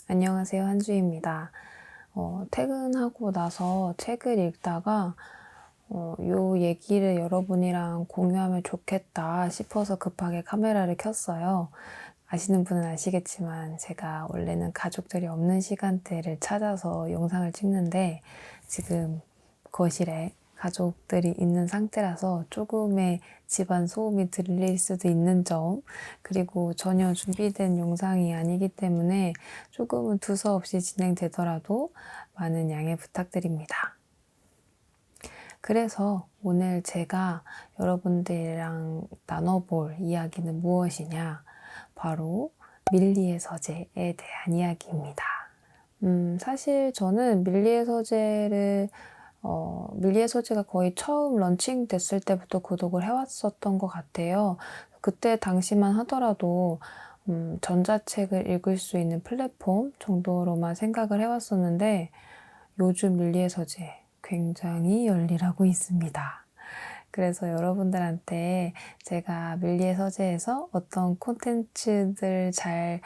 안녕하세요. 한주입니다. 퇴근하고 나서 책을 읽다가 요 얘기를 여러분이랑 공유하면 좋겠다 싶어서 급하게 카메라를 켰어요. 아시는 분은 아시겠지만 제가 원래는 가족들이 없는 시간대를 찾아서 영상을 찍는데 지금 거실에 가족들이 있는 상태라서 조금의 집안 소음이 들릴 수도 있는 점, 그리고 전혀 준비된 영상이 아니기 때문에 조금은 두서없이 진행되더라도 많은 양해 부탁드립니다. 그래서 오늘 제가 여러분들이랑 나눠볼 이야기는 무엇이냐? 바로 밀리의 서재에 대한 이야기입니다. 사실 저는 밀리의 서재가 거의 처음 런칭 됐을 때부터 구독을 해왔었던 것 같아요. 그때 당시만 하더라도 전자책을 읽을 수 있는 플랫폼 정도로만 생각을 해왔었는데 요즘 밀리의 서재 굉장히 열일하고 있습니다. 그래서 여러분들한테 제가 밀리의 서재에서 어떤 콘텐츠들 잘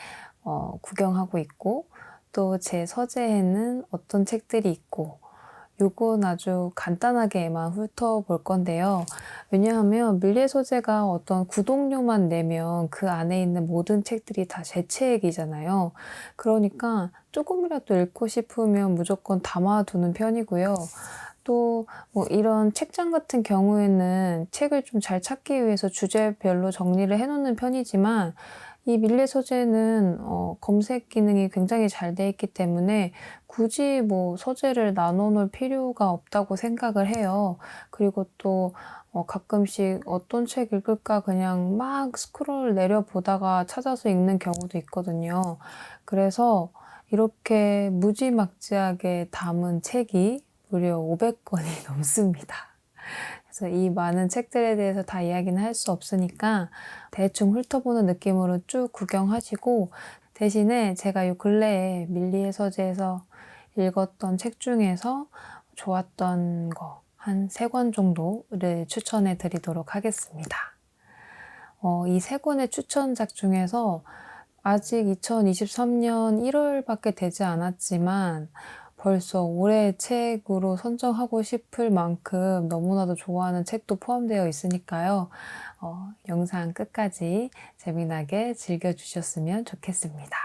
구경하고 있고 또 제 서재에는 어떤 책들이 있고 요건 아주 간단하게만 훑어볼 건데요. 왜냐하면 밀리의 서재가 어떤 구독료만 내면 그 안에 있는 모든 책들이 다 제 책이잖아요. 그러니까 조금이라도 읽고 싶으면 무조건 담아두는 편이고요. 또 뭐 이런 책장 같은 경우에는 책을 좀 잘 찾기 위해서 주제별로 정리를 해놓는 편이지만 이 밀리의 서재는 검색 기능이 굉장히 잘 돼 있기 때문에 굳이 뭐 서재를 나눠 놓을 필요가 없다고 생각을 해요. 그리고 또 가끔씩 어떤 책 읽을까 그냥 막 스크롤 내려보다가 찾아서 읽는 경우도 있거든요. 그래서 이렇게 무지막지하게 담은 책이 무려 500권이 넘습니다. 그래서 이 많은 책들에 대해서 다 이야기는 할 수 없으니까 대충 훑어보는 느낌으로 쭉 구경하시고, 대신에 제가 요 근래에 밀리의 서재에서 읽었던 책 중에서 좋았던 거 한 3권 정도를 추천해 드리도록 하겠습니다. 이 3권의 추천작 중에서 아직 2023년 1월밖에 되지 않았지만 벌써 올해의 책으로 선정하고 싶을 만큼 너무나도 좋아하는 책도 포함되어 있으니까요. 영상 끝까지 재미나게 즐겨주셨으면 좋겠습니다.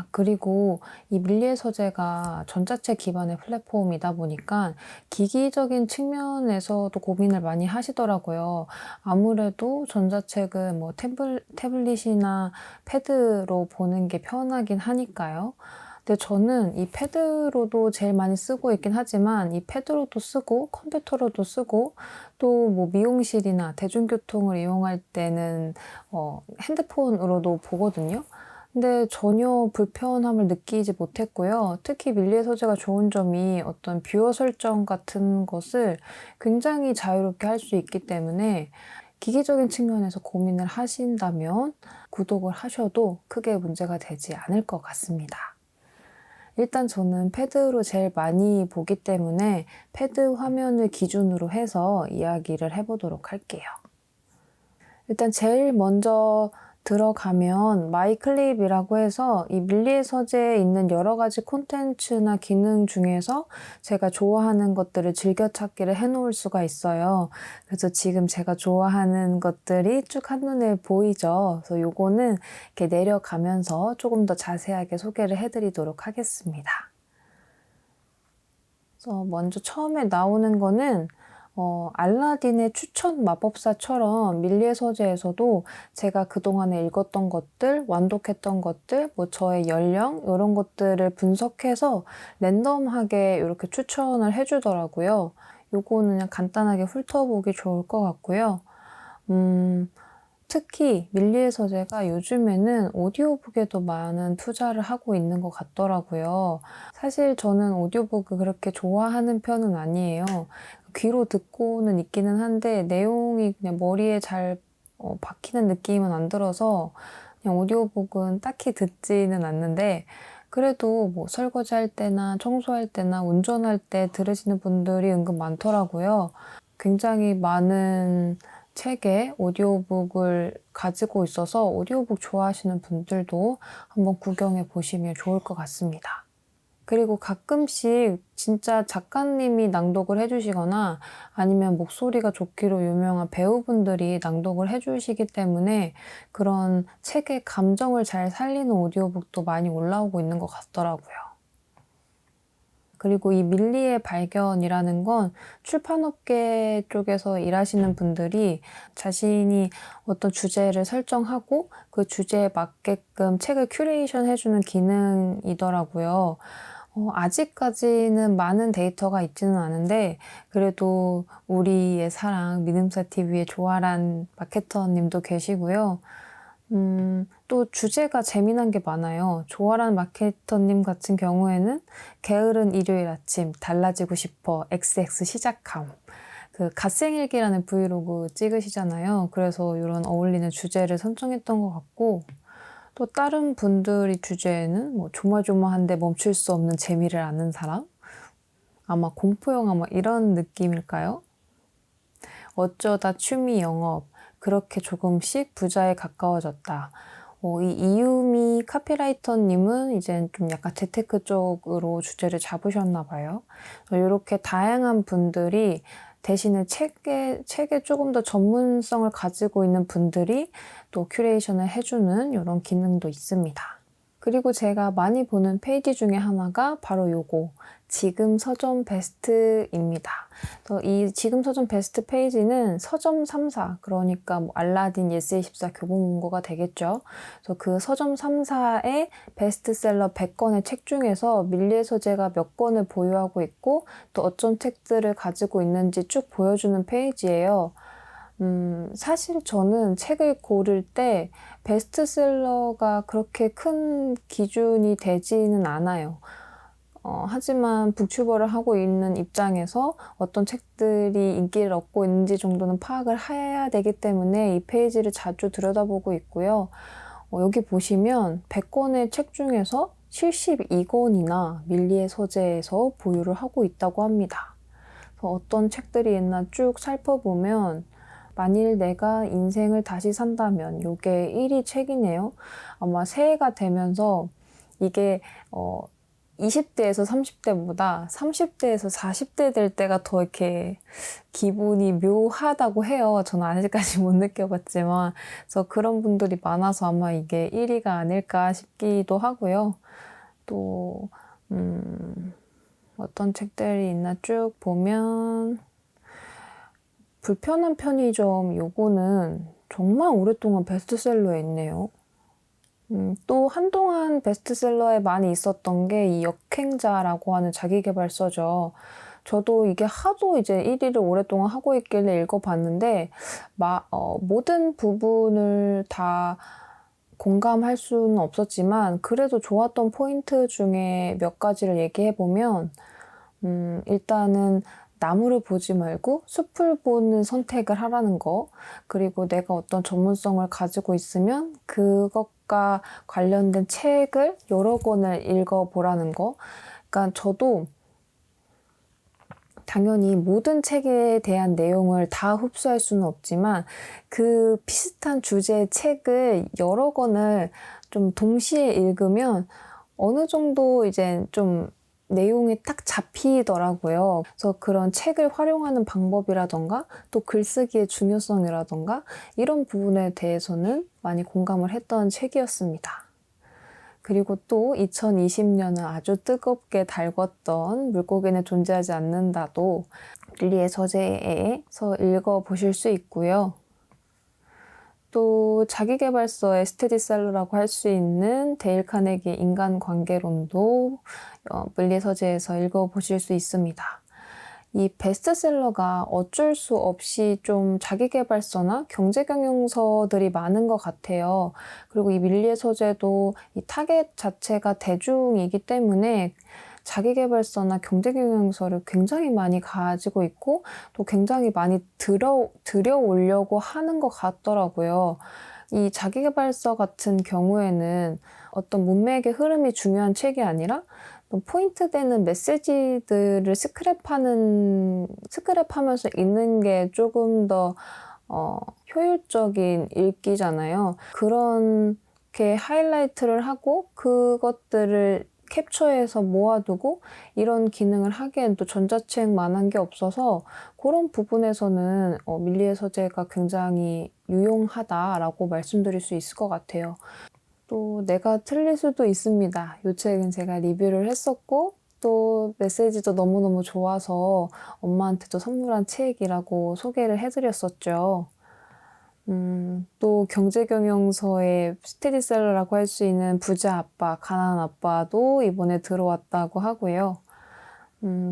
그리고 이 밀리의 서재가 전자책 기반의 플랫폼이다 보니까 기기적인 측면에서도 고민을 많이 하시더라고요. 아무래도 전자책은 뭐 태블릿이나 패드로 보는 게 편하긴 하니까요. 근데 저는 이 패드로도 제일 많이 쓰고 있긴 하지만 이 패드로도 쓰고 컴퓨터로도 쓰고 또 뭐 미용실이나 대중교통을 이용할 때는 핸드폰으로도 보거든요. 근데 전혀 불편함을 느끼지 못했고요. 특히 밀리의 서재가 좋은 점이 어떤 뷰어 설정 같은 것을 굉장히 자유롭게 할 수 있기 때문에 기기적인 측면에서 고민을 하신다면 구독을 하셔도 크게 문제가 되지 않을 것 같습니다. 일단 저는 패드로 제일 많이 보기 때문에 패드 화면을 기준으로 해서 이야기를 해보도록 할게요. 일단 제일 먼저 들어가면 마이클립이라고 해서 이 밀리의 서재에 있는 여러 가지 콘텐츠나 기능 중에서 제가 좋아하는 것들을 즐겨찾기를 해놓을 수가 있어요. 그래서 지금 제가 좋아하는 것들이 쭉 한눈에 보이죠. 그래서 요거는 이렇게 내려가면서 조금 더 자세하게 소개를 해드리도록 하겠습니다. 그래서 먼저 처음에 나오는 거는 알라딘의 추천 마법사처럼 밀리의 서재에서도 제가 그동안에 읽었던 것들, 완독했던 것들, 뭐 저의 연령 이런 것들을 분석해서 랜덤하게 이렇게 추천을 해주더라고요. 요거는 그냥 간단하게 훑어보기 좋을 것 같고요. 특히 밀리의 서재가 요즘에는 오디오북에도 많은 투자를 하고 있는 것 같더라고요. 사실 저는 오디오북을 그렇게 좋아하는 편은 아니에요. 귀로 듣고는 있기는 한데 내용이 그냥 머리에 잘 박히는 느낌은 안 들어서 그냥 오디오북은 딱히 듣지는 않는데, 그래도 뭐 설거지할 때나 청소할 때나 운전할 때 들으시는 분들이 은근 많더라고요. 굉장히 많은 책의 오디오북을 가지고 있어서 오디오북 좋아하시는 분들도 한번 구경해 보시면 좋을 것 같습니다. 그리고 가끔씩 진짜 작가님이 낭독을 해주시거나 아니면 목소리가 좋기로 유명한 배우분들이 낭독을 해주시기 때문에 그런 책의 감정을 잘 살리는 오디오북도 많이 올라오고 있는 것 같더라고요. 그리고 이 밀리의 발견이라는 건 출판업계 쪽에서 일하시는 분들이 자신이 어떤 주제를 설정하고 그 주제에 맞게끔 책을 큐레이션 해주는 기능이더라고요. 아직까지는 많은 데이터가 있지는 않은데 그래도 우리의 사랑 믿음사TV의 조아란 마케터님도 계시고요. 또 주제가 재미난 게 많아요. 조아란 마케터님 같은 경우에는 게으른 일요일 아침, 달라지고 싶어, XX 시작함. 그 갓생일기라는 브이로그 찍으시잖아요. 그래서 이런 어울리는 주제를 선정했던 것 같고 또 다른 분들이 주제에는 뭐 조마조마한데 멈출 수 없는 재미를 아는 사람? 아마 공포영화 뭐 이런 느낌일까요? 어쩌다 취미 영업, 그렇게 조금씩 부자에 가까워졌다. 이 이유미 카피라이터님은 이제 좀 약간 재테크 쪽으로 주제를 잡으셨나 봐요. 이렇게 다양한 분들이 대신에 책에 조금 더 전문성을 가지고 있는 분들이 또 큐레이션을 해주는 이런 기능도 있습니다. 그리고 제가 많이 보는 페이지 중에 하나가 바로 요거 지금 서점 베스트입니다. 이 지금 서점 베스트 페이지는 서점 3사, 그러니까 뭐 알라딘, 예스24 교보문고가 되겠죠. 그래서 그 서점 3사의 베스트셀러 100권의 책 중에서 밀리의 서재가 몇 권을 보유하고 있고 또 어떤 책들을 가지고 있는지 쭉 보여주는 페이지예요. 사실 저는 책을 고를 때 베스트셀러가 그렇게 큰 기준이 되지는 않아요. 하지만 북튜버를 하고 있는 입장에서 어떤 책들이 인기를 얻고 있는지 정도는 파악을 해야 되기 때문에 이 페이지를 자주 들여다보고 있고요. 여기 보시면 100권의 책 중에서 72권이나 밀리의 서재에서 보유를 하고 있다고 합니다. 그래서 어떤 책들이 있나 쭉 살펴보면 만일 내가 인생을 다시 산다면 이게 1위 책이네요. 아마 새해가 되면서 이게 20대에서 30대보다 30대에서 40대 될 때가 더 이렇게 기분이 묘하다고 해요. 저는 아직까지 못 느껴봤지만. 그래서 그런 분들이 많아서 아마 이게 1위가 아닐까 싶기도 하고요. 또 어떤 책들이 있나 쭉 보면 불편한 편의점 요거는 정말 오랫동안 베스트셀러에 있네요. 또 한동안 베스트셀러에 많이 있었던 게 이 역행자라고 하는 자기계발서죠. 저도 이게 하도 이제 1위를 오랫동안 하고 있길래 읽어봤는데 모든 부분을 다 공감할 수는 없었지만 그래도 좋았던 포인트 중에 몇 가지를 얘기해보면 일단은 나무를 보지 말고 숲을 보는 선택을 하라는 거, 그리고 내가 어떤 전문성을 가지고 있으면 그것과 관련된 책을 여러 권을 읽어보라는 거. 그러니까 저도 당연히 모든 책에 대한 내용을 다 흡수할 수는 없지만 그 비슷한 주제의 책을 여러 권을 좀 동시에 읽으면 어느 정도 이제 좀 내용이 딱 잡히더라고요. 그래서 그런 책을 활용하는 방법이라던가 또 글쓰기의 중요성이라던가 이런 부분에 대해서는 많이 공감을 했던 책이었습니다. 그리고 또 2020년을 아주 뜨겁게 달궜던 물고기는 존재하지 않는다도 밀리의 서재에서 읽어보실 수 있고요. 또 자기계발서의 스테디셀러라고 할 수 있는 데일 카네기의 인간관계론도 밀리의 서재에서 읽어보실 수 있습니다. 이 베스트셀러가 어쩔 수 없이 좀 자기계발서나 경제경영서들이 많은 것 같아요. 그리고 이 밀리의 서재도 이 타겟 자체가 대중이기 때문에 자기계발서나 경제경영서를 굉장히 많이 가지고 있고 또 굉장히 많이 들여오려고 하는 것 같더라고요. 이 자기계발서 같은 경우에는 어떤 문맥의 흐름이 중요한 책이 아니라 좀 포인트 되는 메시지들을 스크랩하면서 읽는 게 조금 더 효율적인 읽기잖아요. 그렇게 하이라이트를 하고 그것들을 캡처해서 모아두고 이런 기능을 하기엔 또 전자책만한 게 없어서 그런 부분에서는 밀리의 서재가 굉장히 유용하다라고 말씀드릴 수 있을 것 같아요. 또 내가 틀릴 수도 있습니다. 이 책은 제가 리뷰를 했었고 또 메시지도 너무너무 좋아서 엄마한테도 선물한 책이라고 소개를 해드렸었죠. 또 경제경영서의 스테디셀러라고 할 수 있는 부자 아빠, 가난한 아빠도 이번에 들어왔다고 하고요.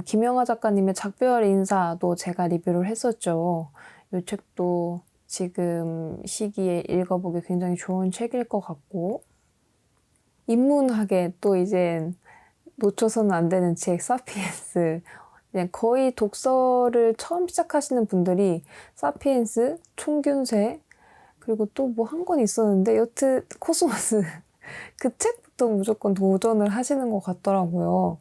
김영하 작가님의 작별 인사도 제가 리뷰를 했었죠. 이 책도 지금 시기에 읽어보기 굉장히 좋은 책일 것 같고, 인문학에 또 이제 놓쳐서는 안 되는 책, 사피엔스. 그냥 거의 독서를 처음 시작하시는 분들이 사피엔스, 총균세, 그리고 또 뭐 한 권 있었는데 여튼 코스모스 그 책부터 무조건 도전을 하시는 것 같더라고요.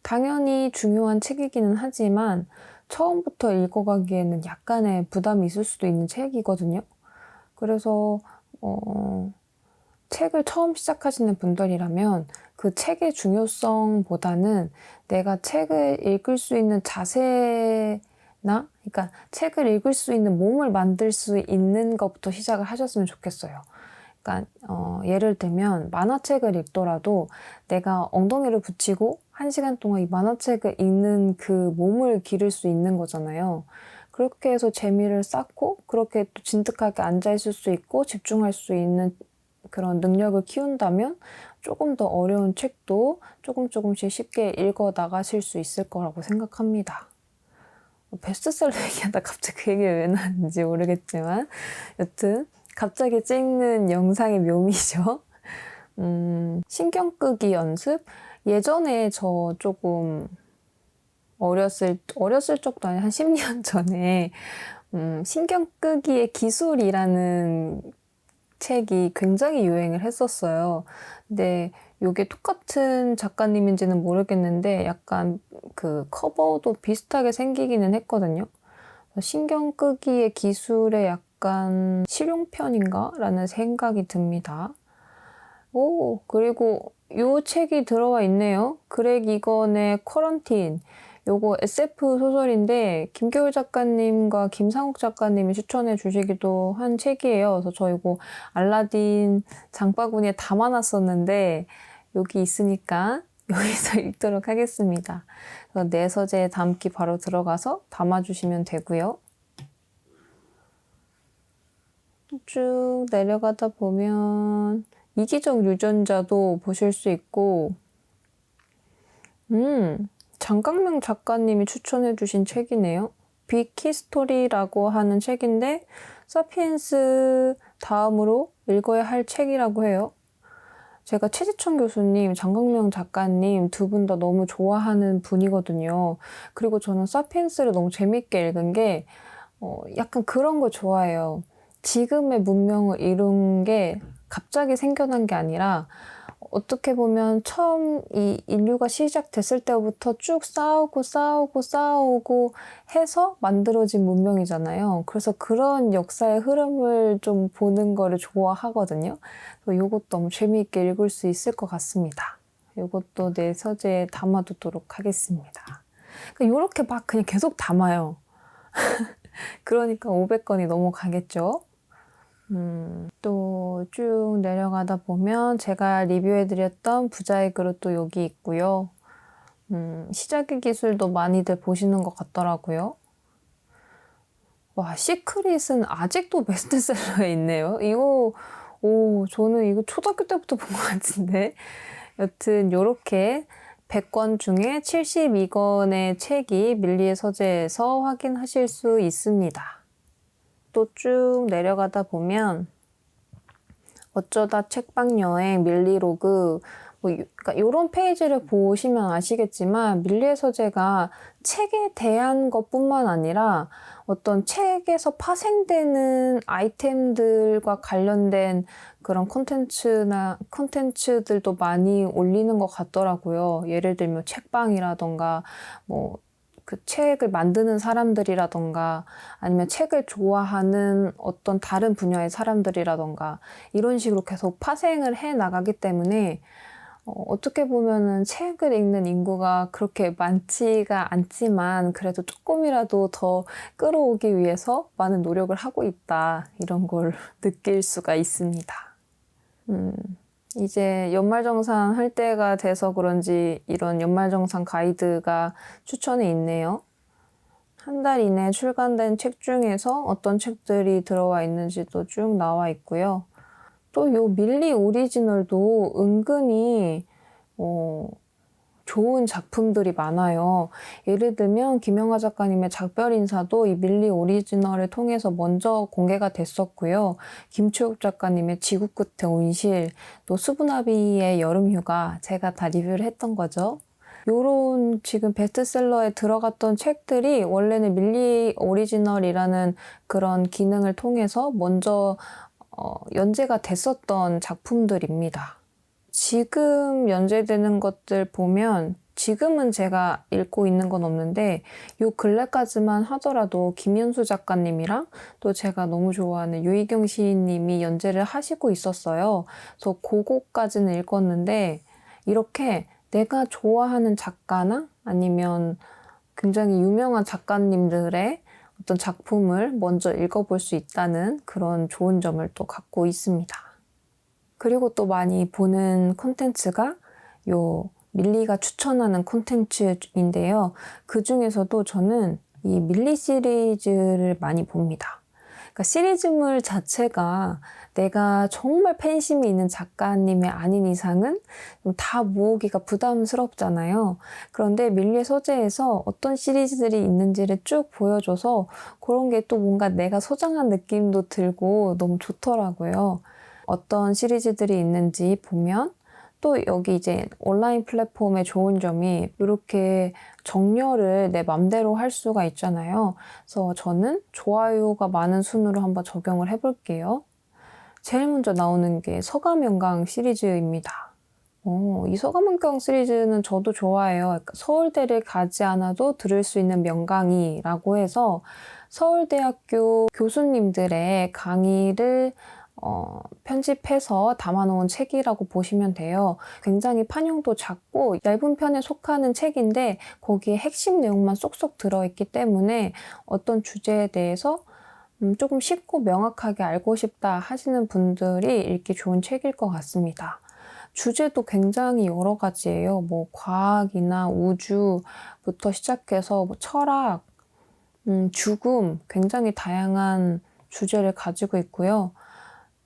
당연히 중요한 책이기는 하지만 처음부터 읽어가기에는 약간의 부담이 있을 수도 있는 책이거든요. 그래서 책을 처음 시작하시는 분들이라면 그 책의 중요성보다는 내가 책을 읽을 수 있는 자세나, 그러니까 책을 읽을 수 있는 몸을 만들 수 있는 것부터 시작을 하셨으면 좋겠어요. 그러니까 예를 들면 만화책을 읽더라도 내가 엉덩이를 붙이고 1시간 동안 이 만화책을 읽는 그 몸을 기를 수 있는 거잖아요. 그렇게 해서 재미를 쌓고 그렇게 또 진득하게 앉아있을 수 있고 집중할 수 있는 그런 능력을 키운다면 조금 더 어려운 책도 조금씩 쉽게 읽어 나가실 수 있을 거라고 생각합니다. 베스트셀러 얘기하다 갑자기 그 얘기가 왜 나왔는지 모르겠지만 여튼 갑자기 찍는 영상의 묘미죠. 신경 끄기 연습? 예전에 저 조금 어렸을 적도 아니라 한 10년 전에 신경 끄기의 기술이라는 책이 굉장히 유행을 했었어요. 근데 이게 똑같은 작가님인지는 모르겠는데 약간 그 커버도 비슷하게 생기기는 했거든요. 신경 끄기의 기술의 약간 실용편인가? 라는 생각이 듭니다. 그리고 요 책이 들어와 있네요. 그렉 이건의 쿼런틴. 요거 SF 소설인데 김겨울 작가님과 김상욱 작가님이 추천해 주시기도 한 책이에요. 그래서 저 이거 알라딘 장바구니에 담아놨었는데 여기 있으니까 여기서 읽도록 하겠습니다. 그래서 내 서재에 담기 바로 들어가서 담아주시면 되고요. 쭉 내려가다 보면 이기적 유전자도 보실 수 있고 장강명 작가님이 추천해 주신 책이네요. 빅히스토리라고 하는 책인데 사피엔스 다음으로 읽어야 할 책이라고 해요. 제가 최지천 교수님, 장강명 작가님 두 분 다 너무 좋아하는 분이거든요. 그리고 저는 사피엔스를 너무 재밌게 읽은 게 약간 그런 거 좋아해요. 지금의 문명을 이룬 게 갑자기 생겨난 게 아니라 어떻게 보면 처음 이 인류가 시작됐을 때부터 쭉 싸우고 해서 만들어진 문명이잖아요. 그래서 그런 역사의 흐름을 좀 보는 거를 좋아하거든요. 이것도 너무 재미있게 읽을 수 있을 것 같습니다. 이것도 내 서재에 담아두도록 하겠습니다. 이렇게 막 그냥 계속 담아요. 그러니까 500권이 넘어가겠죠. 또 쭉 내려가다 보면 제가 리뷰해드렸던 부자의 그릇도 여기 있고요. 시작의 기술도 많이들 보시는 것 같더라고요. 와, 시크릿은 아직도 베스트셀러에 있네요. 저는 이거 초등학교 때부터 본 것 같은데. 여튼 요렇게 100권 중에 72권의 책이 밀리의 서재에서 확인하실 수 있습니다. 또 쭉 내려가다 보면 어쩌다 책방 여행 밀리로그 그러니까 요런 페이지를 보시면 아시겠지만 밀리의 서재가 책에 대한 것뿐만 아니라 어떤 책에서 파생되는 아이템들과 관련된 그런 콘텐츠들도 많이 올리는 것 같더라고요. 예를 들면 책방이라던가 뭐 그 책을 만드는 사람들이라던가 아니면 책을 좋아하는 어떤 다른 분야의 사람들이라던가 이런 식으로 계속 파생을 해 나가기 때문에 어떻게 보면은 책을 읽는 인구가 그렇게 많지가 않지만 그래도 조금이라도 더 끌어오기 위해서 많은 노력을 하고 있다. 이런 걸 느낄 수가 있습니다. 이제 연말정산 할 때가 돼서 그런지 이런 연말정산 가이드가 추천에 있네요. 한 달 이내 출간된 책 중에서 어떤 책들이 들어와 있는지도 쭉 나와 있고요. 또 요 밀리 오리지널도 은근히 좋은 작품들이 많아요. 예를 들면 김영하 작가님의 작별인사도 이 밀리 오리지널을 통해서 먼저 공개가 됐었고요. 김초엽 작가님의 지구 끝의 온실, 또 수분아비의 여름휴가 제가 다 리뷰를 했던 거죠. 요런 지금 베스트셀러에 들어갔던 책들이 원래는 밀리 오리지널이라는 그런 기능을 통해서 먼저 연재가 됐었던 작품들입니다. 지금 연재되는 것들 보면 지금은 제가 읽고 있는 건 없는데 요 근래까지만 하더라도 김윤수 작가님이랑 또 제가 너무 좋아하는 유희경 시인님이 연재를 하시고 있었어요. 그래서 그거까지는 읽었는데 이렇게 내가 좋아하는 작가나 아니면 굉장히 유명한 작가님들의 어떤 작품을 먼저 읽어볼 수 있다는 그런 좋은 점을 또 갖고 있습니다. 그리고 또 많이 보는 콘텐츠가 요 밀리가 추천하는 콘텐츠인데요. 그 중에서도 저는 이 밀리 시리즈를 많이 봅니다. 그러니까 시리즈물 자체가 내가 정말 팬심이 있는 작가님이 아닌 이상은 다 모으기가 부담스럽잖아요. 그런데 밀리의 서재에서 어떤 시리즈들이 있는지를 쭉 보여줘서 그런 게 또 뭔가 내가 소장한 느낌도 들고 너무 좋더라고요. 어떤 시리즈들이 있는지 보면 또 여기 이제 온라인 플랫폼의 좋은 점이 이렇게 정렬을 내 맘대로 할 수가 있잖아요. 그래서 저는 좋아요가 많은 순으로 한번 적용을 해볼게요. 제일 먼저 나오는 게 서가명강 시리즈입니다. 이 서가명강 시리즈는 저도 좋아해요. 그러니까 서울대를 가지 않아도 들을 수 있는 명강의라고 해서 서울대학교 교수님들의 강의를 편집해서 담아놓은 책이라고 보시면 돼요. 굉장히 판형도 작고 얇은 편에 속하는 책인데 거기에 핵심 내용만 쏙쏙 들어있기 때문에 어떤 주제에 대해서 조금 쉽고 명확하게 알고 싶다 하시는 분들이 읽기 좋은 책일 것 같습니다. 주제도 굉장히 여러 가지예요. 뭐 과학이나 우주부터 시작해서 뭐 철학, 죽음, 굉장히 다양한 주제를 가지고 있고요.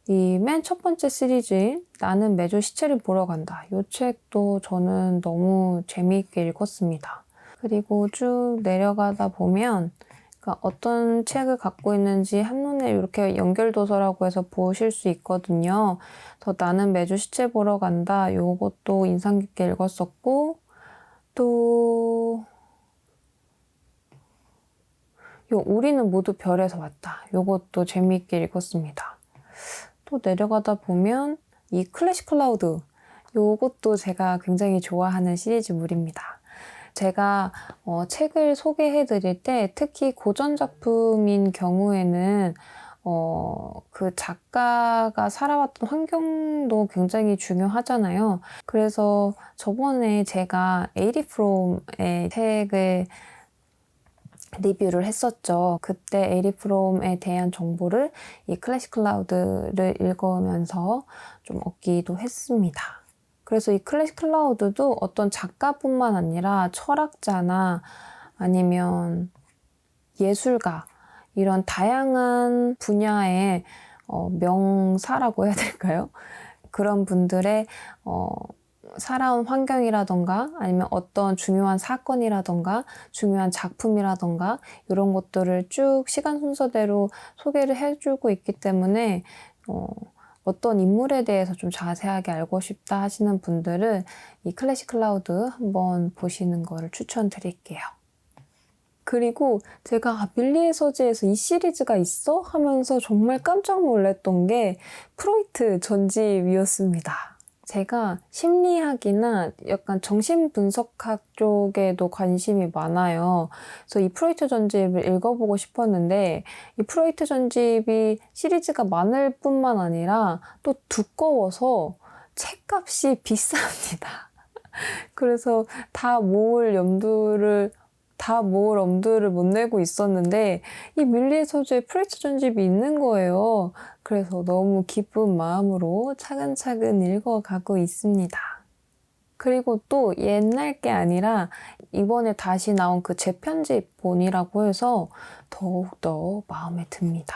이 맨 첫 번째 시리즈인 나는 매주 시체를 보러 간다. 이 책도 저는 너무 재미있게 읽었습니다. 그리고 쭉 내려가다 보면 그러니까 어떤 책을 갖고 있는지 한눈에 이렇게 연결도서라고 해서 보실 수 있거든요. 더 나는 매주 시체 보러 간다. 이것도 인상 깊게 읽었었고 또 우리는 모두 별에서 왔다. 이것도 재미있게 읽었습니다. 또 내려가다 보면 이 클래식 클라우드 요것도 제가 굉장히 좋아하는 시리즈물입니다. 제가 책을 소개해 드릴 때 특히 고전 작품인 경우에는 그 작가가 살아왔던 환경도 굉장히 중요하잖아요. 그래서 저번에 제가 에이리 프롬의 책을 리뷰를 했었죠. 그때 에리 프롬에 대한 정보를 이 클래식 클라우드를 읽으면서 좀 얻기도 했습니다. 그래서 이 클래식 클라우드도 어떤 작가뿐만 아니라 철학자나 아니면 예술가 이런 다양한 분야의 명사라고 해야 될까요? 그런 분들의 살아온 환경이라던가 아니면 어떤 중요한 사건이라던가 중요한 작품이라던가 이런 것들을 쭉 시간 순서대로 소개를 해주고 있기 때문에 어떤 인물에 대해서 좀 자세하게 알고 싶다 하시는 분들은 이 클래식 클라우드 한번 보시는 거를 추천드릴게요. 그리고 제가 밀리의 서재에서 이 시리즈가 있어? 하면서 정말 깜짝 놀랐던 게 프로이트 전집이었습니다. 제가 심리학이나 약간 정신분석학 쪽에도 관심이 많아요. 그래서 이 프로이트 전집을 읽어보고 싶었는데 이 프로이트 전집이 시리즈가 많을 뿐만 아니라 또 두꺼워서 책값이 비쌉니다. 그래서 다 모을 엄두를 못 내고 있었는데 이 밀리의 서재에 프로이트 전집이 있는 거예요. 그래서 너무 기쁜 마음으로 차근차근 읽어가고 있습니다. 그리고 또 옛날 게 아니라 이번에 다시 나온 그 재편집본이라고 해서 더욱더 마음에 듭니다.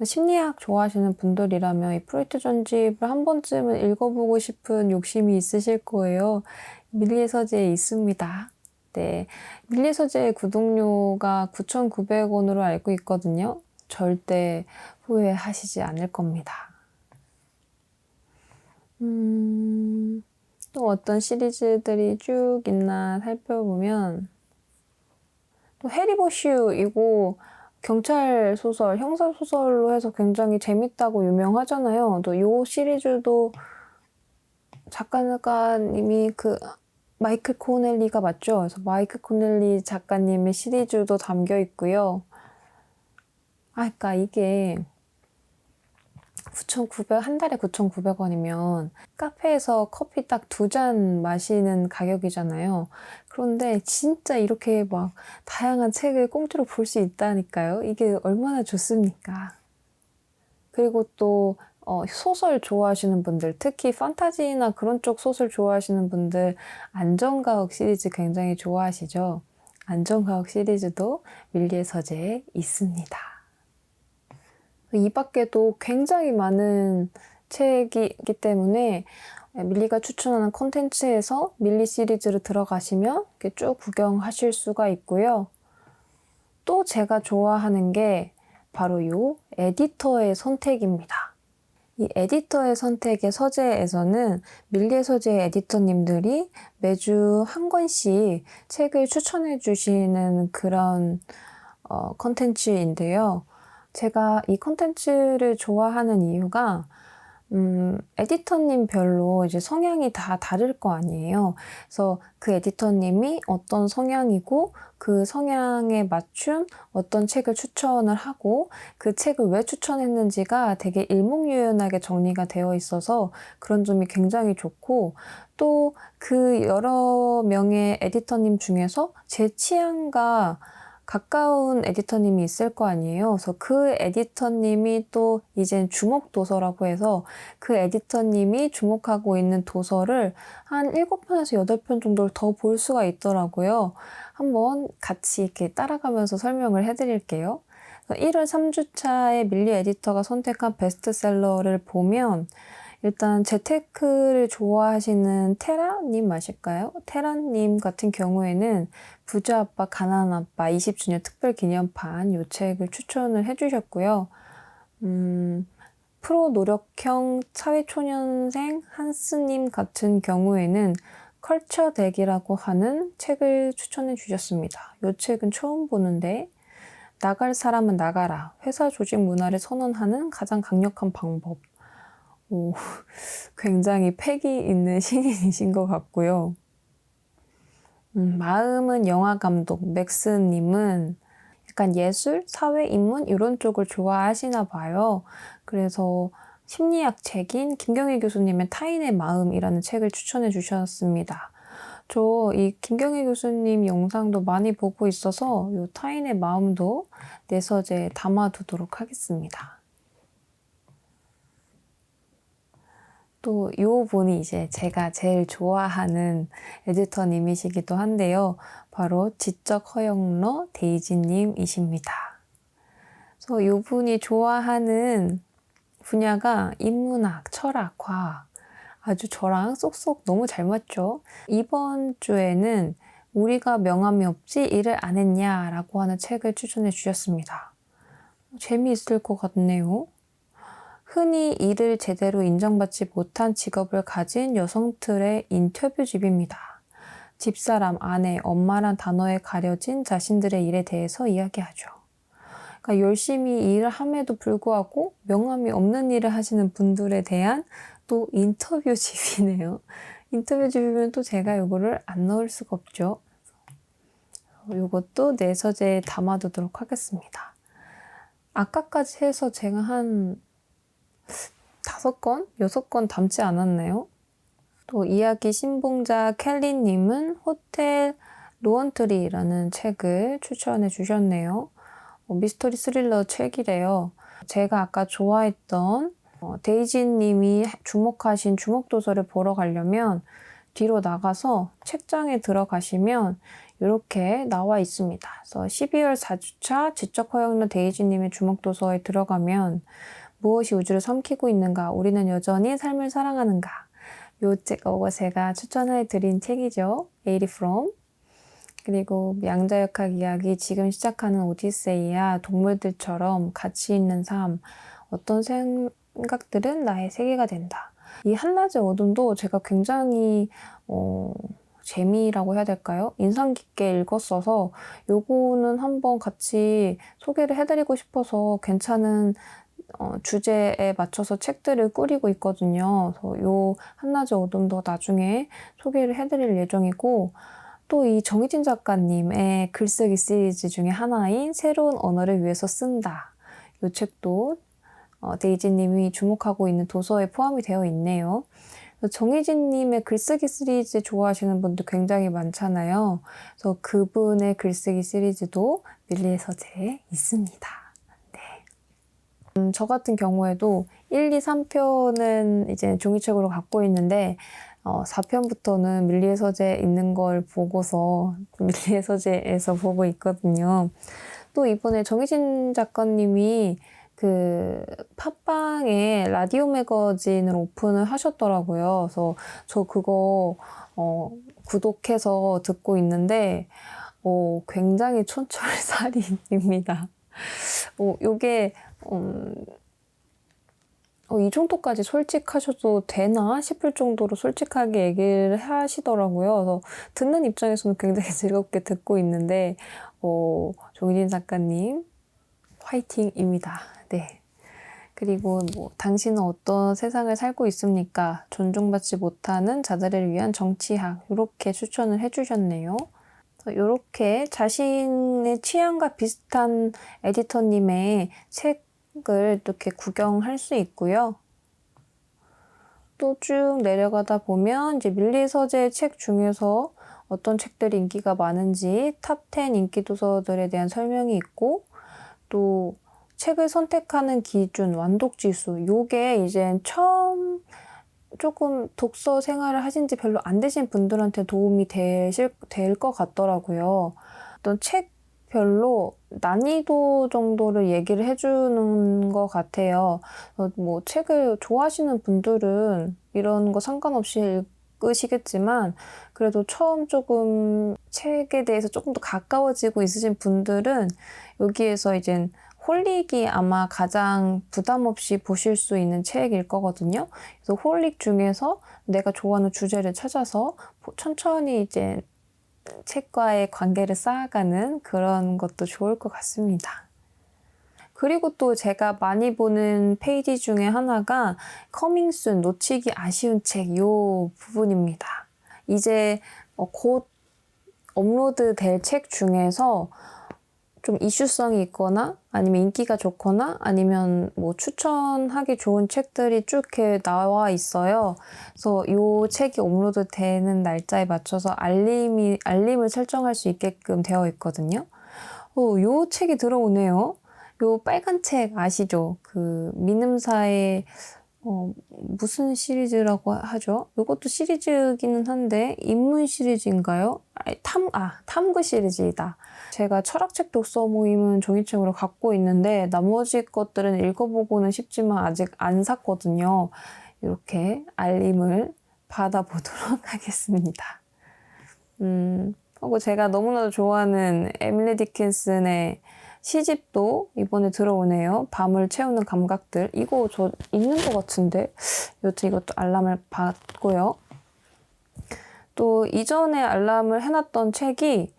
심리학 좋아하시는 분들이라면 이 프로이트 전집을 한 번쯤은 읽어보고 싶은 욕심이 있으실 거예요. 밀리의 서재에 있습니다. 네, 밀리의 서재의 구독료가 9,900원으로 알고 있거든요. 절대 후회하시지 않을 겁니다. 또 어떤 시리즈들이 쭉 있나 살펴보면 또 해리버슈 이거 경찰 소설, 형사 소설로 해서 굉장히 재밌다고 유명하잖아요. 또 이 시리즈도 작가님이 마이클 코넬리가 맞죠? 그래서 마이클 코넬리 작가님의 시리즈도 담겨 있고요. 그러니까 이게 한 달에 9,900원이면 카페에서 커피 딱 2잔 마시는 가격이잖아요. 그런데 진짜 이렇게 막 다양한 책을 공짜로 볼 수 있다니까요. 이게 얼마나 좋습니까? 그리고 또 소설 좋아하시는 분들, 특히 판타지나 그런 쪽 소설 좋아하시는 분들 안전가옥 시리즈 굉장히 좋아하시죠? 안전가옥 시리즈도 밀리의 서재에 있습니다. 이 밖에도 굉장히 많은 책이기 때문에 밀리가 추천하는 콘텐츠에서 밀리 시리즈로 들어가시면 이렇게 쭉 구경하실 수가 있고요. 또 제가 좋아하는 게 바로 이 에디터의 선택입니다. 이 에디터의 선택의 서재에서는 밀리의 서재의 에디터님들이 매주 한 권씩 책을 추천해 주시는 그런 콘텐츠인데요. 제가 이 콘텐츠를 좋아하는 이유가 에디터님 별로 이제 성향이 다 다를 거 아니에요. 그래서 그 에디터님이 어떤 성향이고 그 성향에 맞춘 어떤 책을 추천을 하고 그 책을 왜 추천했는지가 되게 일목요연하게 정리가 되어 있어서 그런 점이 굉장히 좋고 또 그 여러 명의 에디터님 중에서 제 취향과 가까운 에디터님이 있을 거 아니에요. 그래서 그 에디터님이 또 이젠 주목 도서라고 해서 그 에디터님이 주목하고 있는 도서를 한 7편에서 8편 정도를 더 볼 수가 있더라고요. 한번 같이 이렇게 따라가면서 설명을 해드릴게요. 1월 3주차에 밀리 에디터가 선택한 베스트셀러를 보면 일단 재테크를 좋아하시는 테라님 아실까요? 테라님 같은 경우에는 부자 아빠, 가난한 아빠 20주년 특별 기념판 이 책을 추천을 해주셨고요. 프로 노력형 사회초년생 한스님 같은 경우에는 컬처 덱이라고 하는 책을 추천해 주셨습니다. 이 책은 처음 보는데 나갈 사람은 나가라. 회사 조직 문화를 선언하는 가장 강력한 방법. 오, 굉장히 패기 있는 신인이신 것 같고요. 마음은 영화감독 맥스님은 약간 예술, 사회, 인문 이런 쪽을 좋아하시나 봐요. 그래서 심리학 책인 김경희 교수님의 타인의 마음이라는 책을 추천해 주셨습니다. 저 이 김경희 교수님 영상도 많이 보고 있어서 이 타인의 마음도 내 서재에 담아두도록 하겠습니다. 또 이 분이 이제 제가 제일 좋아하는 에디터님이시기도 한데요. 바로 지적 허영러 데이지님이십니다. 그래서 이 분이 좋아하는 분야가 인문학, 철학, 과학. 아주 저랑 쏙쏙 너무 잘 맞죠? 이번 주에는 우리가 명함이 없지 일을 안 했냐 라고 하는 책을 추천해 주셨습니다. 재미있을 것 같네요. 흔히 일을 제대로 인정받지 못한 직업을 가진 여성들의 인터뷰집입니다. 집사람, 아내, 엄마란 단어에 가려진 자신들의 일에 대해서 이야기하죠. 그러니까 열심히 일을 함에도 불구하고 명함이 없는 일을 하시는 분들에 대한 또 인터뷰집이네요. 인터뷰집이면 또 제가 이거를 안 넣을 수가 없죠. 이것도 내 서재에 담아두도록 하겠습니다. 아까까지 해서 제가 한 5건, 6건 담지 않았나요? 또 이야기 신봉자 켈리님은 호텔 로원트리라는 책을 추천해 주셨네요. 미스터리 스릴러 책이래요. 제가 아까 좋아했던 데이지님이 주목하신 주목도서를 보러 가려면 뒤로 나가서 책장에 들어가시면 이렇게 나와 있습니다. 그래서 12월 4주차 지적허용론 데이지님의 주목도서에 들어가면 무엇이 우주를 삼키고 있는가? 우리는 여전히 삶을 사랑하는가? 요 책, 제가 추천해드린 책이죠. 에이리 프롬. 그리고 양자역학 이야기, 지금 시작하는 오디세이야, 동물들처럼 가치 있는 삶, 어떤 생각들은 나의 세계가 된다. 이 한낮의 어둠도 제가 굉장히 재미라고 해야 될까요? 인상 깊게 읽었어서 요거는 한번 같이 소개를 해드리고 싶어서 괜찮은 주제에 맞춰서 책들을 꾸리고 있거든요. 그래서 요 한낮의 어둠도 나중에 소개를 해드릴 예정이고, 또 이 정희진 작가님의 글쓰기 시리즈 중에 하나인 새로운 언어를 위해서 쓴다. 이 책도 데이지님이 주목하고 있는 도서에 포함이 되어 있네요. 정희진님의 글쓰기 시리즈 좋아하시는 분들 굉장히 많잖아요. 그래서 그분의 글쓰기 시리즈도 밀리의 서재에 있습니다. 네. 저 같은 경우에도 1, 2, 3편은 이제 종이책으로 갖고 있는데 4편부터는 밀리의 서재에 있는 걸 보고서 밀리의 서재에서 보고 있거든요. 또 이번에 정희진 작가님이 그 팟빵에 라디오 매거진을 오픈을 하셨더라고요. 그래서 저 그거 구독해서 듣고 있는데 굉장히 촌철살인입니다. 요게 이 정도까지 솔직하셔도 되나 싶을 정도로 솔직하게 얘기를 하시더라고요. 그래서 듣는 입장에서는 굉장히 즐겁게 듣고 있는데 정희진 작가님 화이팅입니다. 네. 그리고 당신은 어떤 세상을 살고 있습니까? 존중받지 못하는 자들을 위한 정치학 이렇게 추천을 해주셨네요. 이렇게 자신의 취향과 비슷한 에디터님의 책을 이렇게 구경할 수 있고요. 또 쭉 내려가다 보면 이제 밀리의 서재의 책 중에서 어떤 책들이 인기가 많은지 탑 10 인기 도서들에 대한 설명이 있고, 또 책을 선택하는 기준, 완독지수, 요게 이제 처음 조금 독서 생활을 하신 지 별로 안 되신 분들한테 도움이 될 것 같더라고요. 어떤 책별로 난이도 정도를 얘기를 해주는 것 같아요. 책을 좋아하시는 분들은 이런 거 상관없이 읽으시겠지만, 그래도 처음 조금 책에 대해서 조금 더 가까워지고 있으신 분들은 여기에서 이제 홀릭이 아마 가장 부담 없이 보실 수 있는 책일 거거든요. 그래서 홀릭 중에서 내가 좋아하는 주제를 찾아서 천천히 이제 책과의 관계를 쌓아가는 그런 것도 좋을 것 같습니다. 그리고 또 제가 많이 보는 페이지 중에 하나가 커밍 순, 놓치기 아쉬운 책 요 부분입니다. 이제 곧 업로드 될 책 중에서 좀 이슈성이 있거나 아니면 인기가 좋거나 아니면 추천하기 좋은 책들이 쭉 이렇게 나와 있어요. 그래서 이 책이 업로드 되는 날짜에 맞춰서 알림을 설정할 수 있게끔 되어 있거든요. 이 책이 들어오네요. 이 빨간 책 아시죠? 그 민음사의 무슨 시리즈라고 하죠? 이것도 시리즈이기는 한데 인문 시리즈인가요? 탐구 시리즈이다. 제가 철학책 독서 모임은 종이책으로 갖고 있는데 나머지 것들은 읽어보고는 싶지만 아직 안 샀거든요. 이렇게 알림을 받아보도록 하겠습니다. 하고 제가 너무나도 좋아하는 에밀리 디킨슨의 시집도 이번에 들어오네요. 밤을 채우는 감각들. 이거 저 있는 것 같은데. 여튼 이것도 알람을 받고요. 또 이전에 알람을 해놨던 책이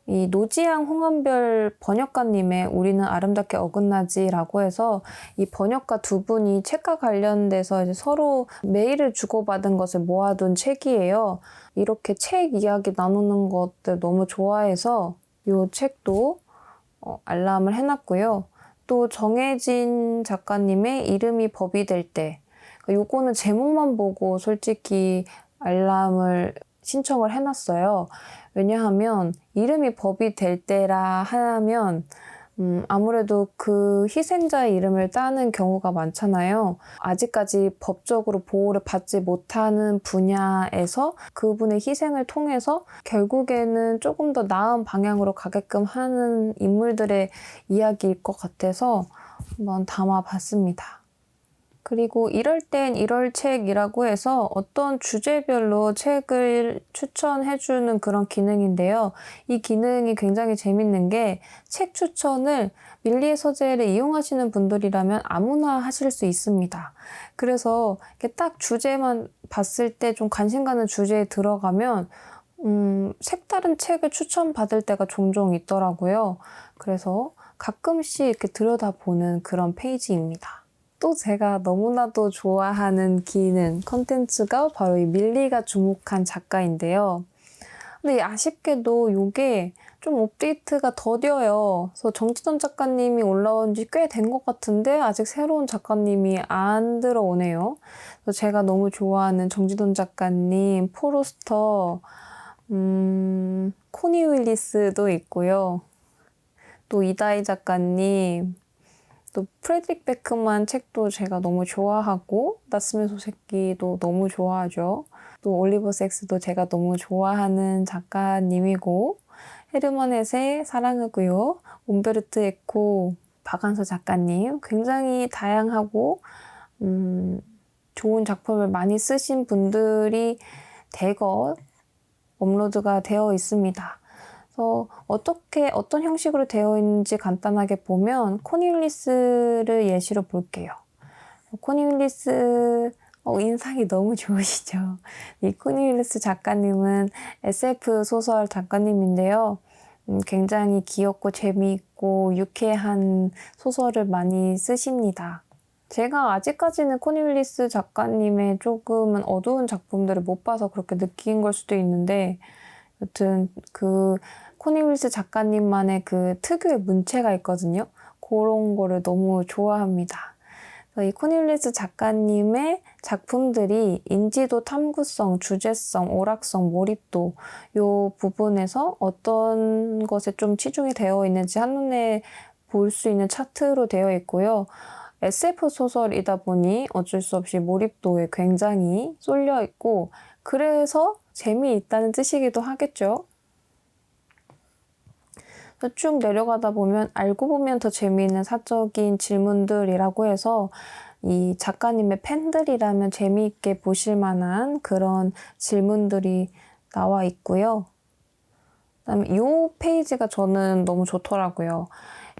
이 노지양 홍한별 번역가님의 우리는 아름답게 어긋나지라고 해서 이 번역가 두 분이 책과 관련돼서 이제 서로 메일을 주고받은 것을 모아둔 책이에요. 이렇게 책 이야기 나누는 것들 너무 좋아해서 이 책도 알람을 해놨고요. 또 정혜진 작가님의 이름이 법이 될 때. 요거는 제목만 보고 솔직히 알람을 신청을 해놨어요. 왜냐하면 이름이 법이 될 때라 하면 아무래도 그 희생자의 이름을 따는 경우가 많잖아요. 아직까지 법적으로 보호를 받지 못하는 분야에서 그분의 희생을 통해서 결국에는 조금 더 나은 방향으로 가게끔 하는 인물들의 이야기일 것 같아서 한번 담아봤습니다. 그리고 이럴 땐 이럴 책이라고 해서 어떤 주제별로 책을 추천해주는 그런 기능인데요. 이 기능이 굉장히 재밌는 게 책 추천을 밀리의 서재를 이용하시는 분들이라면 아무나 하실 수 있습니다. 그래서 이렇게 딱 주제만 봤을 때 좀 관심 가는 주제에 들어가면 색다른 책을 추천받을 때가 종종 있더라고요. 그래서 가끔씩 이렇게 들여다보는 그런 페이지입니다. 또 제가 너무나도 좋아하는 기능, 컨텐츠가 바로 이 밀리가 주목한 작가인데요. 근데 아쉽게도 이게 좀 업데이트가 더뎌요. 그래서 정지돈 작가님이 올라온 지 꽤 된 것 같은데 아직 새로운 작가님이 안 들어오네요. 그래서 제가 너무 좋아하는 정지돈 작가님, 포로스터, 코니 윌리스도 있고요. 또 이다희 작가님, 또 프레드릭 베크만 책도 제가 너무 좋아하고 나스메 소세키도 너무 좋아하죠. 또 올리버 섹스도 제가 너무 좋아하는 작가님이고 헤르먼 헤세 사랑하고요. 옴베르트 에코, 박한서 작가님 굉장히 다양하고 좋은 작품을 많이 쓰신 분들이 대거 업로드가 되어 있습니다. 어떤 형식으로 되어 있는지 간단하게 보면 코니 윌리스를 예시로 볼게요. 코니 윌리스 인상이 너무 좋으시죠? 이 코니 윌리스 작가님은 SF 소설 작가님인데요. 굉장히 귀엽고 재미있고 유쾌한 소설을 많이 쓰십니다. 제가 아직까지는 코니 윌리스 작가님의 조금은 어두운 작품들을 못 봐서 그렇게 느낀 걸 수도 있는데 여튼 그 코니 윌리스 작가님만의 그 특유의 문체가 있거든요. 그런 거를 너무 좋아합니다. 이 코니 윌리스 작가님의 작품들이 인지도, 탐구성, 주제성, 오락성, 몰입도 요 부분에서 어떤 것에 좀 치중이 되어 있는지 한눈에 볼 수 있는 차트로 되어 있고요. SF 소설이다 보니 어쩔 수 없이 몰입도에 굉장히 쏠려 있고 그래서 재미있다는 뜻이기도 하겠죠. 쭉 내려가다 보면 알고 보면 더 재미있는 사적인 질문들이라고 해서 이 작가님의 팬들이라면 재미있게 보실 만한 그런 질문들이 나와 있고요. 그다음에 이 페이지가 저는 너무 좋더라고요.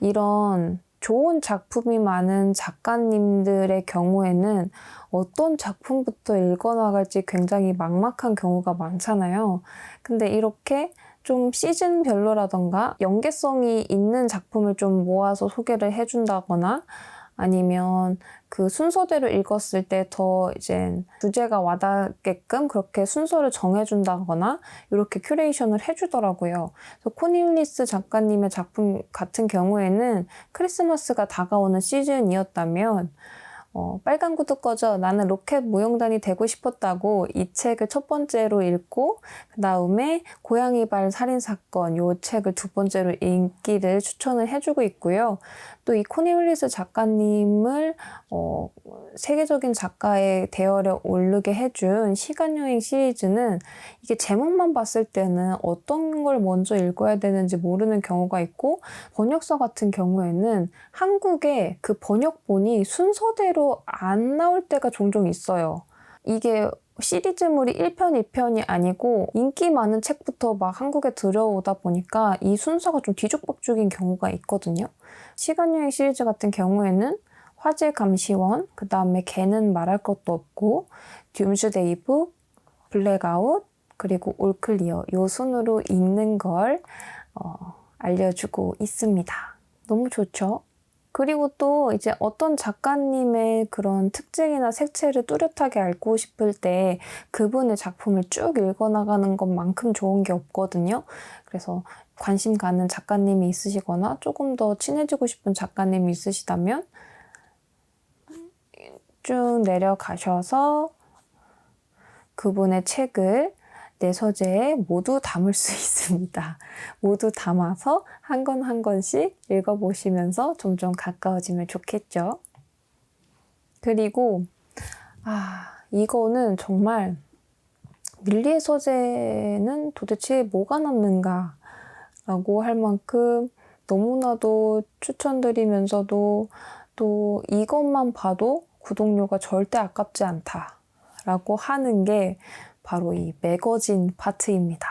이런 좋은 작품이 많은 작가님들의 경우에는 어떤 작품부터 읽어나갈지 굉장히 막막한 경우가 많잖아요. 근데 이렇게 좀 시즌별로라던가 연계성이 있는 작품을 좀 모아서 소개를 해준다거나 아니면 그 순서대로 읽었을 때 더 이제 주제가 와닿게끔 그렇게 순서를 정해준다거나 이렇게 큐레이션을 해주더라고요. 그래서 코니 윌리스 작가님의 작품 같은 경우에는 크리스마스가 다가오는 시즌이었다면 빨간 구두 꺼져 나는 로켓 무용단이 되고 싶었다고 이 책을 첫 번째로 읽고 그 다음에 고양이 발 살인사건 이 책을 두 번째로 읽기를 추천을 해주고 있고요. 또 이 코니 윌리스 작가님을 세계적인 작가의 대열에 오르게 해준 시간여행 시리즈는 이게 제목만 봤을 때는 어떤 걸 먼저 읽어야 되는지 모르는 경우가 있고 번역서 같은 경우에는 한국에 그 번역본이 순서대로 안 나올 때가 종종 있어요. 이게 시리즈물이 1편, 2편이 아니고 인기 많은 책부터 막 한국에 들어오다 보니까 이 순서가 좀 뒤죽박죽인 경우가 있거든요. 시간여행 시리즈 같은 경우에는 화재 감시원, 그 다음에 개는 말할 것도 없고, 듀음스데이북, 블랙아웃, 그리고 올클리어 요 순으로 읽는 걸 알려주고 있습니다. 너무 좋죠? 그리고 또 이제 어떤 작가님의 그런 특징이나 색채를 뚜렷하게 알고 싶을 때 그분의 작품을 쭉 읽어나가는 것만큼 좋은 게 없거든요. 그래서 관심 가는 작가님이 있으시거나 조금 더 친해지고 싶은 작가님이 있으시다면 쭉 내려가셔서 그분의 책을 내 서재에 모두 담을 수 있습니다. 모두 담아서 한 권 한 권씩 읽어보시면서 점점 가까워지면 좋겠죠. 그리고 이거는 정말 밀리의 서재는 도대체 뭐가 남는가 라고 할 만큼 너무나도 추천드리면서도 또 이것만 봐도 구독료가 절대 아깝지 않다 라고 하는 게 바로 이 매거진 파트입니다.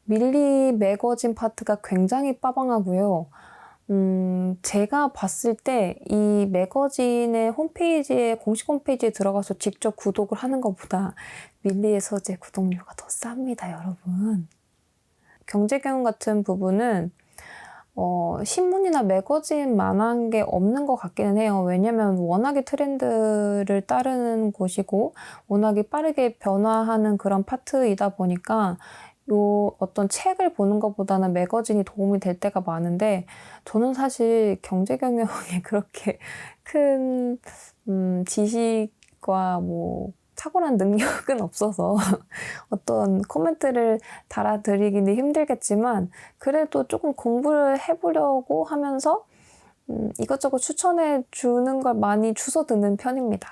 밀리 매거진 파트가 굉장히 빠방하고요. 제가 봤을 때 이 매거진의 홈페이지에, 공식 홈페이지에 들어가서 직접 구독을 하는 것보다 밀리의 서재 구독료가 더 쌉니다, 여러분. 경제경영 같은 부분은 신문이나 매거진만한 게 없는 것 같기는 해요. 왜냐면 워낙에 트렌드를 따르는 곳이고 워낙에 빠르게 변화하는 그런 파트이다 보니까 어떤 책을 보는 것보다는 매거진이 도움이 될 때가 많은데 저는 사실 경제경영에 그렇게 큰 지식과 탁월한 능력은 없어서 어떤 코멘트를 달아드리기는 힘들겠지만 그래도 조금 공부를 해보려고 하면서 이것저것 추천해 주는 걸 많이 주워 듣는 편입니다.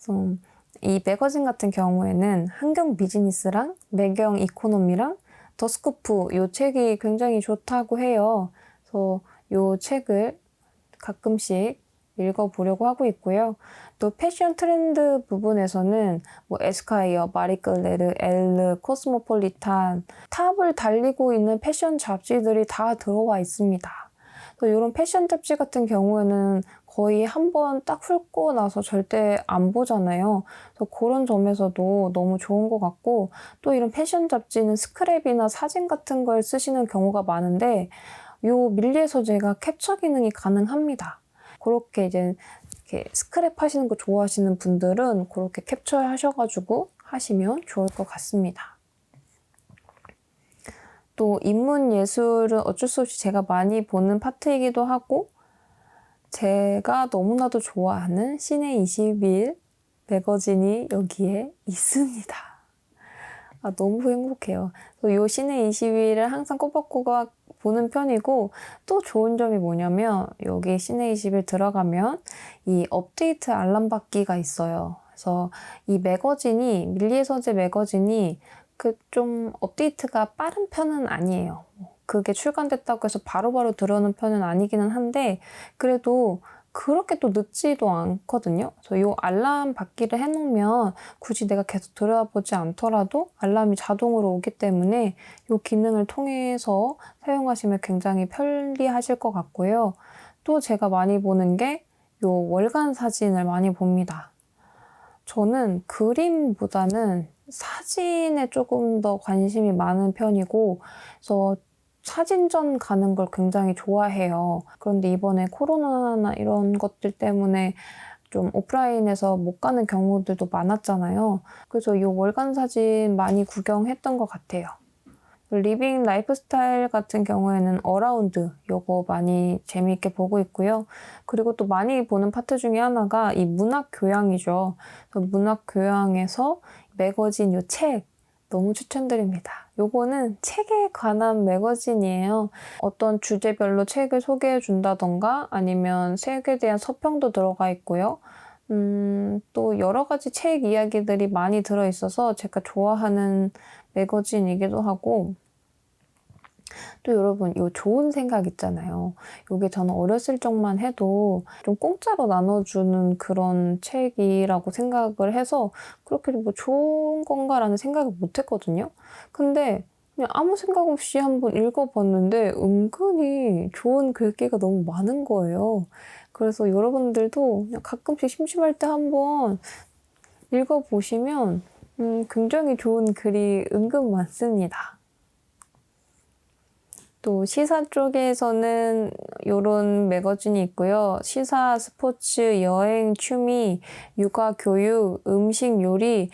그래서 이 매거진 같은 경우에는 한경 비즈니스랑 매경 이코노미랑 더 스쿠프 이 책이 굉장히 좋다고 해요. 그래서 이 책을 가끔씩 읽어보려고 하고 있고요. 또 패션 트렌드 부분에서는 에스콰이어, 마리끌레르, Elle, 코스모폴리탄 탑을 달리고 있는 패션 잡지들이 다 들어와 있습니다. 또 이런 패션 잡지 같은 경우에는 거의 한번 딱 훑고 나서 절대 안 보잖아요. 그래서 그런 점에서도 너무 좋은 것 같고 또 이런 패션 잡지는 스크랩이나 사진 같은 걸 쓰시는 경우가 많은데 요 밀리의 서재가 캡처 기능이 가능합니다. 그렇게 이제 이렇게 스크랩 하시는 거 좋아하시는 분들은 그렇게 캡처 하셔가지고 하시면 좋을 것 같습니다. 또 인문 예술은 어쩔 수 없이 제가 많이 보는 파트이기도 하고 제가 너무나도 좋아하는 시내 21 매거진이 여기에 있습니다. 너무 행복해요. 이 시내 21을 항상 꼬박꼬박 보는 편이고 또 좋은 점이 뭐냐면 여기 시내 21 들어가면 이 업데이트 알람 받기가 있어요. 그래서 이 매거진이 밀리의 서재 매거진이 좀 업데이트가 빠른 편은 아니에요. 그게 출간됐다고 해서 바로바로 들어오는 편은 아니기는 한데 그래도 그렇게 또 늦지도 않거든요. 그래서 이 알람 받기를 해놓으면 굳이 내가 계속 들여다보지 않더라도 알람이 자동으로 오기 때문에 이 기능을 통해서 사용하시면 굉장히 편리하실 것 같고요. 또 제가 많이 보는 게 이 월간 사진을 많이 봅니다. 저는 그림보다는 사진에 조금 더 관심이 많은 편이고 그래서 사진전 가는 걸 굉장히 좋아해요. 그런데 이번에 코로나나 이런 것들 때문에 좀 오프라인에서 못 가는 경우들도 많았잖아요. 그래서 이 월간 사진 많이 구경했던 것 같아요. 리빙 라이프스타일 같은 경우에는 어라운드 요거 많이 재미있게 보고 있고요. 그리고 또 많이 보는 파트 중에 하나가 이 문학 교양이죠. 문학 교양에서 매거진 요 책 너무 추천드립니다. 요거는 책에 관한 매거진이에요. 어떤 주제별로 책을 소개해 준다던가 아니면 책에 대한 서평도 들어가 있고요. 또 여러 가지 책 이야기들이 많이 들어있어서 제가 좋아하는 매거진이기도 하고 또 여러분 요 좋은 생각 있잖아요. 요게 저는 어렸을 적만 해도 좀 공짜로 나눠주는 그런 책이라고 생각을 해서 그렇게 뭐 '좋은 건가?'라는 생각을 못 했거든요. 근데 그냥 아무 생각 없이 한번 읽어 봤는데 은근히 좋은 글귀가 너무 많은 거예요. 그래서 여러분들도 그냥 가끔씩 심심할 때 한번 읽어 보시면 굉장히 좋은 글이 은근 많습니다. 또 시사 쪽에서는 요런 매거진이 있고요. 시사, 스포츠, 여행, 취미, 육아, 교육, 음식, 요리.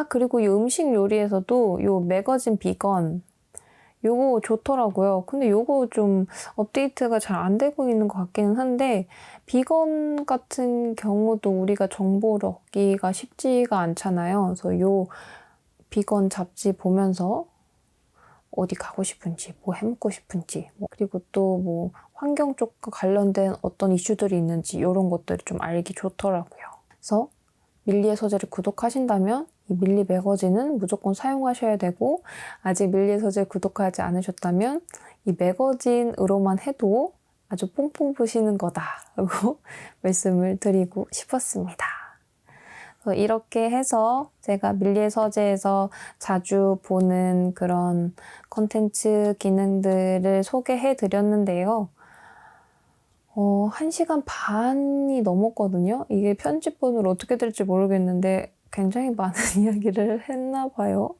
그리고 요 음식 요리에서도 요 매거진 비건 요거 좋더라고요. 근데 요거 좀 업데이트가 잘 안 되고 있는 것 같기는 한데 비건 같은 경우도 우리가 정보를 얻기가 쉽지가 않잖아요. 그래서 요 비건 잡지 보면서 어디 가고 싶은지, 뭐 해 먹고 싶은지, 그리고 또 뭐 환경 쪽과 관련된 어떤 이슈들이 있는지 요런 것들을 좀 알기 좋더라고요. 그래서 밀리의 서재를 구독하신다면 이 밀리 매거진은 무조건 사용하셔야 되고, 아직 밀리의 서재 구독하지 않으셨다면 이 매거진으로만 해도 아주 뽕뽕 부시는 거다라고 말씀을 드리고 싶었습니다. 이렇게 해서 제가 밀리의 서재에서 자주 보는 그런 콘텐츠 기능들을 소개해 드렸는데요. 1시간 반이 넘었거든요. 이게 편집본으로 어떻게 될지 모르겠는데 굉장히 많은 이야기를 했나 봐요.